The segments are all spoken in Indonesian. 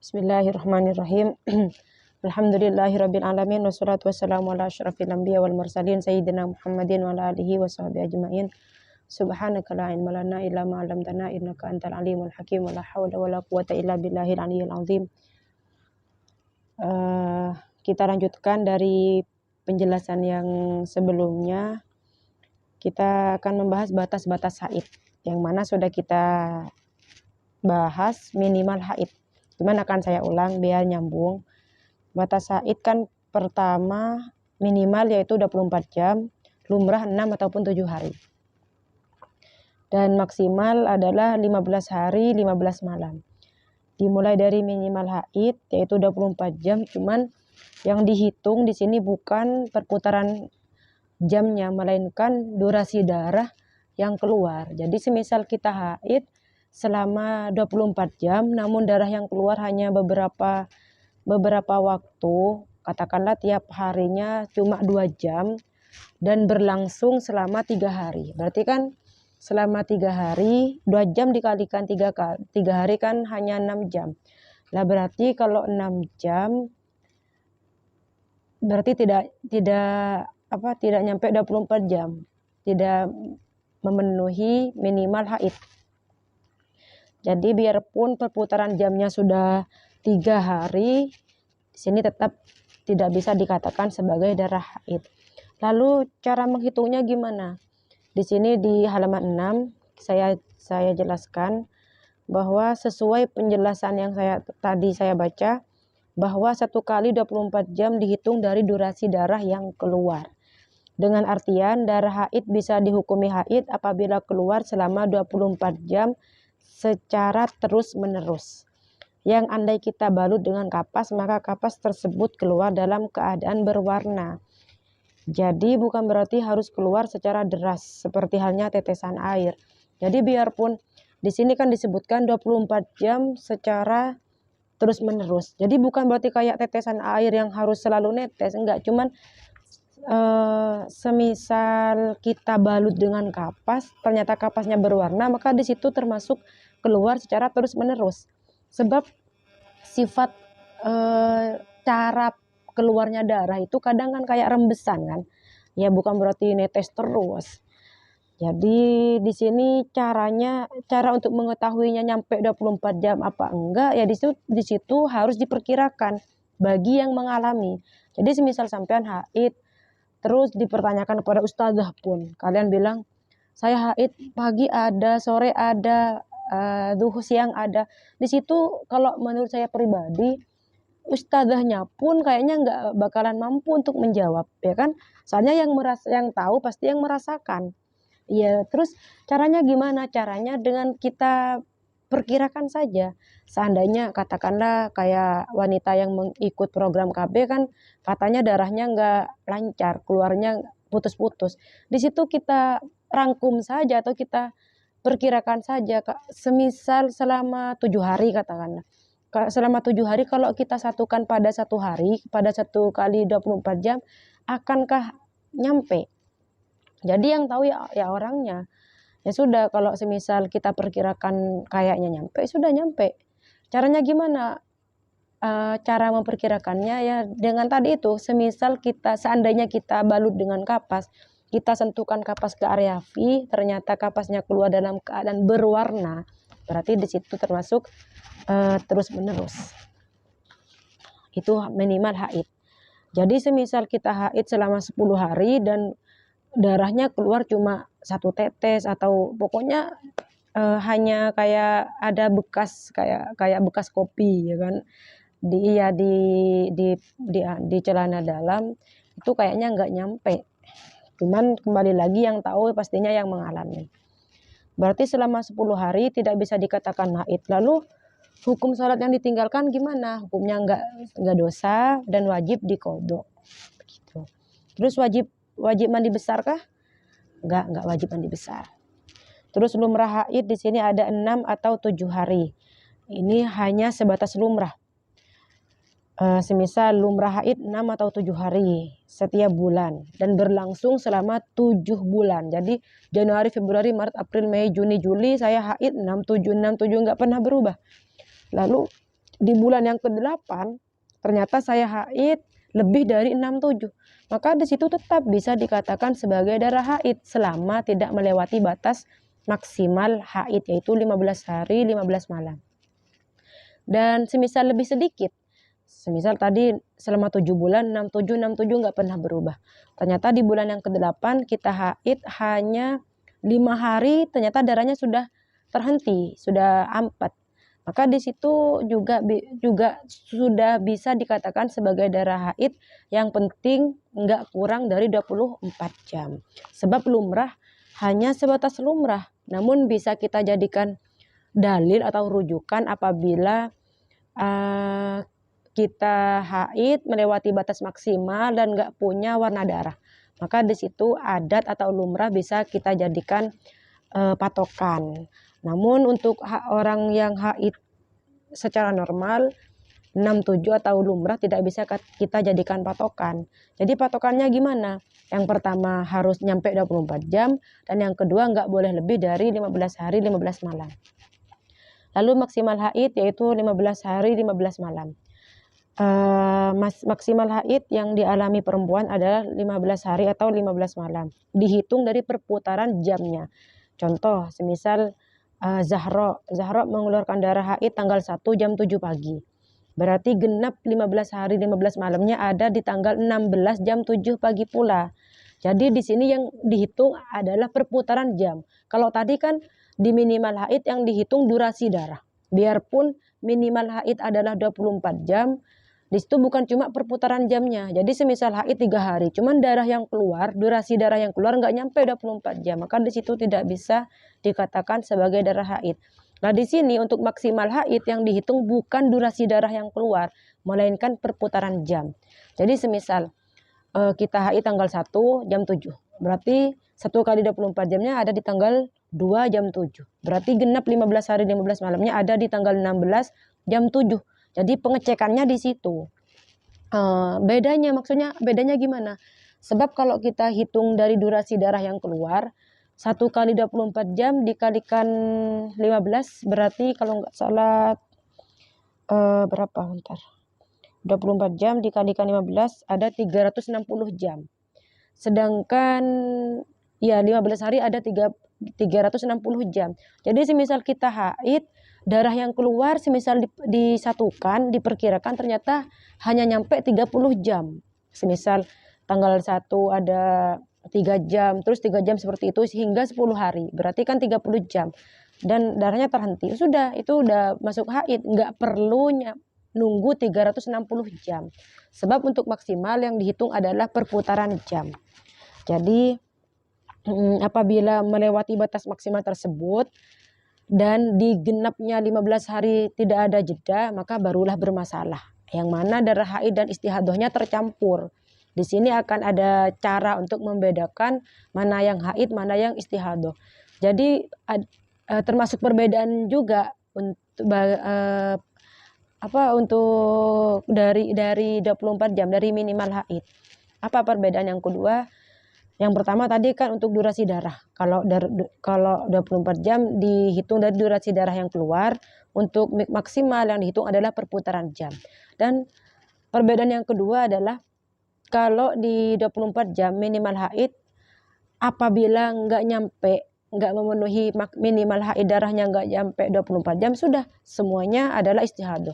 Bismillahirrahmanirrahim. Alhamdulillahirabbil alamin wassalatu wassalamu ala asyrafil anbiya wal mursalin sayyidina Muhammadin wa ala alihi washabihi ajmain. Subhanaka la ilma lana illa ma 'allamtana innaka antal alimul hakim wa la haula wa la quwwata illa billahil aliyyil azim. Kita lanjutkan dari penjelasan yang sebelumnya. Kita akan membahas batas-batas haid, yang mana sudah kita bahas minimal haid. Cuman akan saya ulang biar nyambung. Batas haid kan pertama minimal yaitu 24 jam, lumrah 6 ataupun 7 hari. Dan maksimal adalah 15 hari, 15 malam. Dimulai dari minimal haid yaitu 24 jam, cuman yang dihitung di sini bukan perputaran jamnya melainkan durasi darah yang keluar. Jadi semisal kita haid selama 24 jam namun darah yang keluar hanya beberapa waktu, katakanlah tiap harinya cuma 2 jam dan berlangsung selama 3 hari. Berarti kan selama 3 hari 2 jam dikalikan 3 hari kan hanya 6 jam. Nah, berarti kalau 6 jam berarti tidak nyampe 24 jam. Tidak memenuhi minimal haid. Jadi biarpun perputaran jamnya sudah 3 hari, di sini tetap tidak bisa dikatakan sebagai darah haid. Lalu cara menghitungnya gimana? Di sini di halaman 6 saya jelaskan bahwa sesuai penjelasan yang tadi saya baca, bahwa 1 kali 24 jam dihitung dari durasi darah yang keluar. Dengan artian darah haid bisa dihukumi haid apabila keluar selama 24 jam secara terus-menerus. Yang andai kita balut dengan kapas, maka kapas tersebut keluar dalam keadaan berwarna. Jadi bukan berarti harus keluar secara deras seperti halnya tetesan air. Jadi biarpun di sini kan disebutkan 24 jam secara terus-menerus. Jadi bukan berarti kayak tetesan air yang harus selalu netes, enggak, cuman semisal kita balut dengan kapas, ternyata kapasnya berwarna, maka di situ termasuk keluar secara terus-menerus. Sebab sifat cara keluarnya darah itu kadang kan kayak rembesan kan. Ya bukan berarti netes terus. Jadi di sini cara untuk mengetahuinya nyampe 24 jam apa enggak, ya di situ harus diperkirakan bagi yang mengalami. Jadi semisal sampean haid terus dipertanyakan kepada ustazah pun, kalian bilang saya haid pagi ada, sore ada, duhur siang ada. Di situ kalau menurut saya pribadi, ustazahnya pun kayaknya nggak bakalan mampu untuk menjawab, ya kan? Soalnya yang tahu pasti yang merasakan. Ya, terus caranya gimana? Caranya dengan kita perkirakan saja. Seandainya katakanlah kayak wanita yang mengikut program KB kan katanya darahnya nggak lancar, keluarnya putus-putus. Di situ kita rangkum saja atau kita perkirakan saja, semisal selama 7 hari katakanlah. Selama 7 hari kalau kita satukan pada 1 hari, pada 1 kali 24 jam, akankah nyampe? Jadi yang tahu ya orangnya. Ya sudah, kalau semisal kita perkirakan kayaknya nyampe, sudah nyampe. Caranya gimana? Cara memperkirakannya ya dengan tadi itu, semisal seandainya kita balut dengan kapas, kita sentuhkan kapas ke area V, ternyata kapasnya keluar dalam keadaan berwarna, berarti di situ termasuk terus-menerus. Itu minimal haid. Jadi semisal kita haid selama 10 hari dan darahnya keluar cuma 1 tetes atau pokoknya hanya kayak ada bekas kayak bekas kopi, ya kan? Di celana dalam itu kayaknya nggak nyampe. Cuman kembali lagi yang tahu pastinya yang mengalami. Berarti selama 10 hari tidak bisa dikatakan haid. Lalu hukum sholat yang ditinggalkan gimana? Hukumnya nggak dosa dan wajib diqodho. Begitu. Terus wajib mandi besar kah? Enggak wajib mandi besar. Terus lumrah haid di sini ada 6 atau 7 hari. Ini hanya sebatas lumrah. Semisal lumrah haid 6 atau 7 hari setiap bulan dan berlangsung selama 7 bulan. Jadi Januari, Februari, Maret, April, Mei, Juni, Juli saya haid 6, 7 enggak pernah berubah. Lalu di bulan yang ke-8 ternyata saya haid lebih dari 67, maka di situ tetap bisa dikatakan sebagai darah haid selama tidak melewati batas maksimal haid, yaitu 15 hari 15 malam. Dan semisal lebih sedikit, semisal tadi selama 7 bulan 67 nggak pernah berubah, ternyata di bulan yang ke-8 kita haid hanya 5 hari, ternyata darahnya sudah terhenti, sudah ampat, maka di situ juga sudah bisa dikatakan sebagai darah haid, yang penting nggak kurang dari 24 jam. Sebab lumrah hanya sebatas lumrah, namun bisa kita jadikan dalil atau rujukan apabila kita haid melewati batas maksimal dan nggak punya warna darah, maka di situ adat atau lumrah bisa kita jadikan patokan. Namun untuk orang yang haid secara normal 67 atau lumrah tidak bisa kita jadikan patokan. Jadi patokannya gimana? Yang pertama harus nyampe 24 jam, dan yang kedua nggak boleh lebih dari 15 hari 15 malam. Lalu maksimal haid yaitu 15 hari 15 malam. Maksimal haid yang dialami perempuan adalah 15 hari atau 15 malam. Dihitung dari perputaran jamnya. Contoh, semisal Zahra mengeluarkan darah haid tanggal 1 jam 7 pagi. Berarti genap 15 hari 15 malamnya ada di tanggal 16 jam 7 pagi pula. Jadi di sini yang dihitung adalah perputaran jam. Kalau tadi kan di minimal haid yang dihitung durasi darah. Biarpun minimal haid adalah 24 jam, di situ bukan cuma perputaran jamnya. Jadi semisal haid 3 hari, cuman darah yang keluar, durasi darah yang keluar nggak nyampe 24 jam, maka di situ tidak bisa dikatakan sebagai darah haid. Nah di sini untuk maksimal haid yang dihitung bukan durasi darah yang keluar, melainkan perputaran jam. Jadi semisal kita haid tanggal 1 jam 7, berarti 1 kali 24 jamnya ada di tanggal 2 jam 7. Berarti genap 15 hari 15 malamnya ada di tanggal 16 jam 7. Jadi pengecekannya di situ. Bedanya gimana? Sebab kalau kita hitung dari durasi darah yang keluar, 1 kali 24 jam dikalikan 15, berarti kalau nggak salah berapa? Bentar. 24 jam dikalikan 15 ada 360 jam. Sedangkan ya 15 hari ada 360 jam. Jadi semisal kita haid, darah yang keluar semisal disatukan, diperkirakan ternyata hanya nyampe 30 jam. Semisal tanggal 1 ada 3 jam, terus 3 jam seperti itu hingga 10 hari. Berarti kan 30 jam. Dan darahnya terhenti. Sudah, itu udah masuk haid, nggak perlu nunggu 360 jam. Sebab untuk maksimal yang dihitung adalah perputaran jam. Jadi apabila melewati batas maksimal tersebut dan digenapnya 15 hari tidak ada jeda, maka barulah bermasalah. Yang mana darah haid dan istihadahnya tercampur. Di sini akan ada cara untuk membedakan mana yang haid, mana yang istihadah. Jadi termasuk perbedaan juga untuk dari 24 jam dari minimal haid. Apa perbedaan yang kedua? Yang pertama tadi kan untuk durasi darah. Kalau 24 jam dihitung dari durasi darah yang keluar, untuk maksimal yang dihitung adalah perputaran jam. Dan perbedaan yang kedua adalah kalau di 24 jam minimal haid, apabila nggak memenuhi minimal haid, darahnya nggak sampai 24 jam, sudah semuanya adalah istihadah.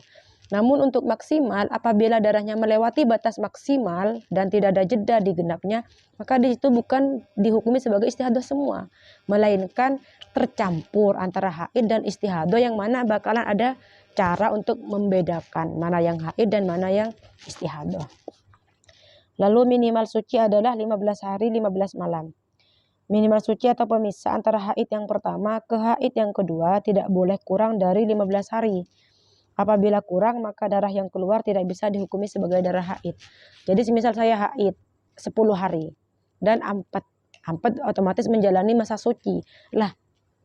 Namun untuk maksimal, apabila darahnya melewati batas maksimal dan tidak ada jeda di genapnya, maka di situ bukan dihukumi sebagai istihadah semua, melainkan tercampur antara haid dan istihadah, yang mana bakalan ada cara untuk membedakan mana yang haid dan mana yang istihadah. Lalu minimal suci adalah 15 hari 15 malam. Minimal suci atau pemisah antara haid yang pertama ke haid yang kedua tidak boleh kurang dari 15 hari. Apabila kurang, maka darah yang keluar tidak bisa dihukumi sebagai darah haid. Jadi semisal saya haid 10 hari dan ampat otomatis menjalani masa suci. Lah,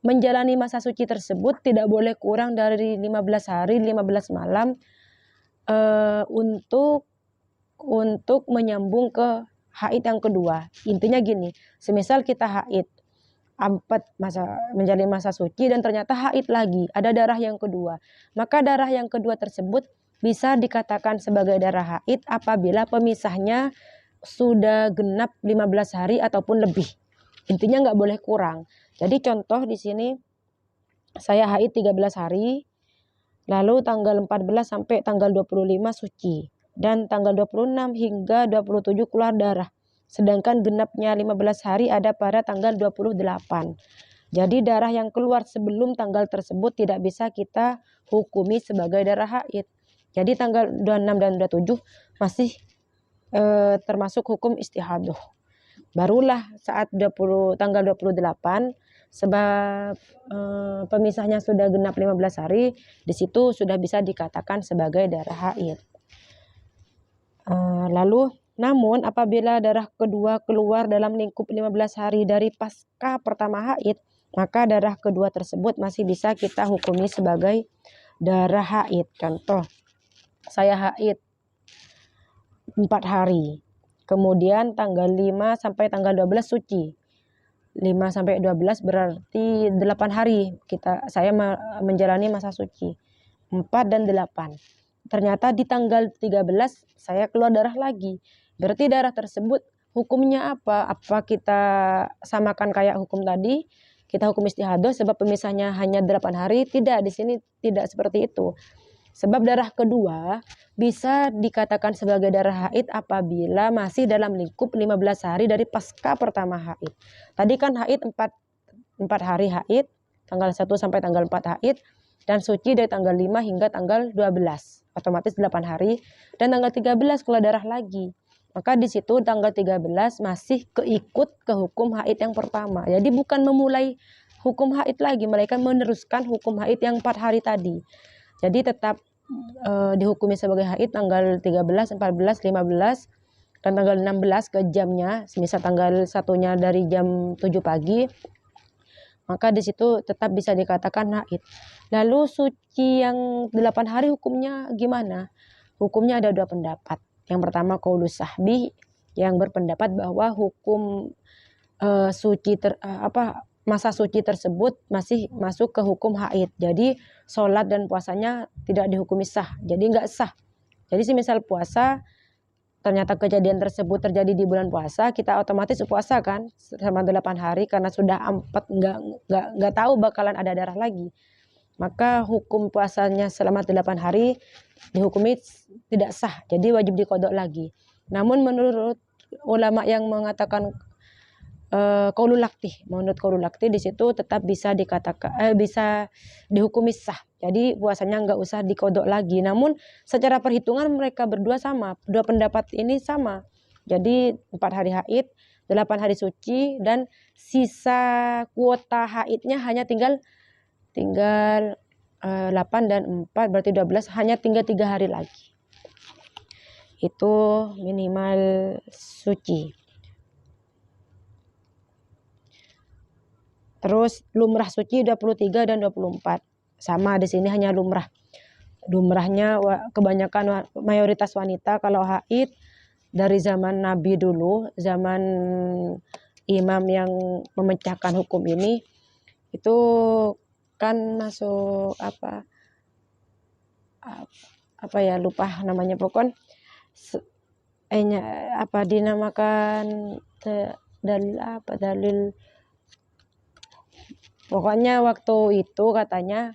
menjalani masa suci tersebut tidak boleh kurang dari 15 hari 15 malam untuk menyambung ke haid yang kedua. Intinya gini, semisal kita haid menjalani masa suci dan ternyata haid lagi, ada darah yang kedua, maka darah yang kedua tersebut bisa dikatakan sebagai darah haid apabila pemisahnya sudah genap 15 hari ataupun lebih. Intinya nggak boleh kurang. Jadi contoh di sini saya haid 13 hari, lalu tanggal 14 sampai tanggal 25 suci, dan tanggal 26 hingga 27 keluar darah. Sedangkan genapnya 15 hari ada pada tanggal 28. Jadi darah yang keluar sebelum tanggal tersebut tidak bisa kita hukumi sebagai darah haid. Jadi tanggal 26 dan 27 masih termasuk hukum istihadah. Barulah saat tanggal 28 sebab pemisahnya sudah genap 15 hari, di situ sudah bisa dikatakan sebagai darah haid. Lalu namun apabila darah kedua keluar dalam lingkup 15 hari dari pasca pertama haid, maka darah kedua tersebut masih bisa kita hukumi sebagai darah haid. Contoh, saya haid 4 hari, kemudian tanggal 5 sampai tanggal 12 suci. 5 sampai 12 berarti 8 hari saya menjalani masa suci. 4 dan 8. Ternyata di tanggal 13 saya keluar darah lagi. Berarti darah tersebut hukumnya apa? Apa kita samakan kayak hukum tadi? Kita hukum istihadah sebab pemisahnya hanya 8 hari? Tidak, di sini tidak seperti itu. Sebab darah kedua bisa dikatakan sebagai darah haid apabila masih dalam lingkup 15 hari dari pasca pertama haid. Tadi kan haid 4 hari haid, tanggal 1 sampai tanggal 4 haid, dan suci dari tanggal 5 hingga tanggal 12, otomatis 8 hari, dan tanggal 13 keluar darah lagi. Maka di situ tanggal 13 masih keikut ke hukum haid yang pertama. Jadi bukan memulai hukum haid lagi, mereka meneruskan hukum haid yang 4 hari tadi. Jadi tetap dihukumi sebagai haid tanggal 13, 14, 15, dan tanggal 16 ke jamnya, semisal tanggal 1-nya dari jam 7 pagi, maka di situ tetap bisa dikatakan haid. Lalu suci yang 8 hari hukumnya gimana? Hukumnya ada 2 pendapat. Yang pertama qaulus sahbi yang berpendapat bahwa hukum masa suci tersebut masih masuk ke hukum haid. Jadi sholat dan puasanya tidak dihukumi sah. Jadi nggak sah. Jadi semisal puasa, ternyata kejadian tersebut terjadi di bulan puasa, kita otomatis puasa kan selama 8 hari karena sudah nggak tahu bakalan ada darah lagi. Maka hukum puasanya selama 8 hari dihukumi tidak sah. Jadi wajib diqodok lagi. Namun menurut ulama yang mengatakan qaulul laktih, menurut qaulul laktih di situ tetap bisa dikatakan bisa dihukumi sah. Jadi puasanya nggak usah diqodok lagi. Namun secara perhitungan mereka berdua sama, dua pendapat ini sama. Jadi 4 hari haid, 8 hari suci, dan sisa kuota haidnya hanya tinggal 8 dan 4 berarti 12, hanya tinggal 3 hari lagi. Itu minimal suci. Terus lumrah suci 23 dan 24. Sama di sini hanya lumrah. Lumrahnya kebanyakan mayoritas wanita kalau haid dari zaman Nabi dulu, zaman imam yang memecahkan hukum ini, itu kan masuk lupa namanya, pokoknya dinamakan dalil. Pokoknya waktu itu katanya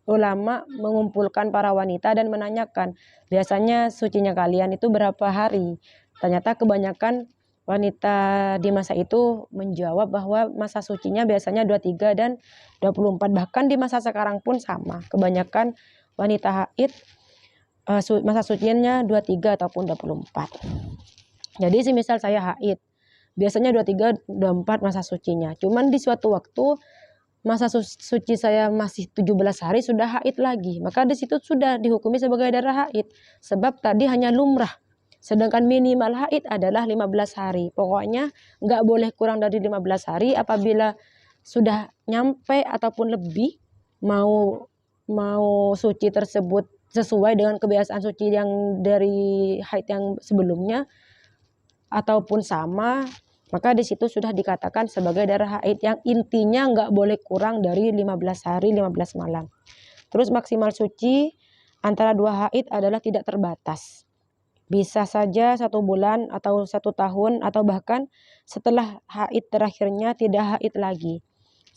ulama mengumpulkan para wanita dan menanyakan, biasanya sucinya kalian itu berapa hari? Ternyata kebanyakan wanita di masa itu menjawab bahwa masa sucinya biasanya 23 dan 24. Bahkan di masa sekarang pun sama. Kebanyakan wanita haid masa sucinya 23 ataupun 24. Jadi semisal saya haid, biasanya 23, 24 masa sucinya. Cuman di suatu waktu masa suci saya masih 17 hari sudah haid lagi. Maka di situ sudah dihukumi sebagai darah haid. Sebab tadi hanya lumrah. Sedangkan minimal haid adalah 15 hari. Pokoknya nggak boleh kurang dari 15 hari. Apabila sudah nyampe ataupun lebih, mau suci tersebut sesuai dengan kebiasaan suci yang dari haid yang sebelumnya ataupun sama, maka di situ sudah dikatakan sebagai darah haid yang intinya nggak boleh kurang dari 15 hari 15 malam. Terus maksimal suci antara dua haid adalah tidak terbatas. Bisa saja 1 bulan atau 1 tahun atau bahkan setelah haid terakhirnya tidak haid lagi.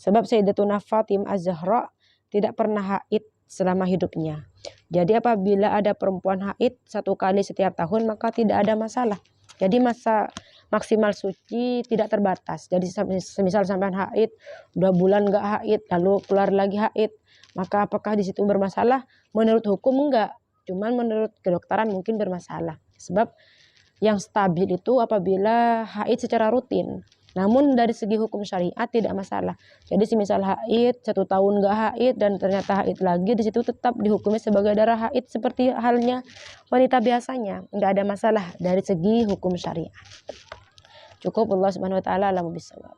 Sebab Sayyidatuna Fatimah Az-Zahra tidak pernah haid selama hidupnya. Jadi apabila ada perempuan haid 1 kali setiap tahun maka tidak ada masalah. Jadi masa maksimal suci tidak terbatas. Jadi semisal sampai haid 2 bulan enggak haid lalu keluar lagi haid, maka apakah di situ bermasalah? Menurut hukum enggak. Cuman menurut kedokteran mungkin bermasalah. Sebab yang stabil itu apabila haid secara rutin. Namun dari segi hukum syariat tidak masalah. Jadi semisal haid 1 tahun enggak haid dan ternyata haid lagi, di situ tetap dihukumi sebagai darah haid seperti halnya wanita biasanya. Enggak ada masalah dari segi hukum syariat. Cukup, Allah Subhanahu wa taala alam bisawab.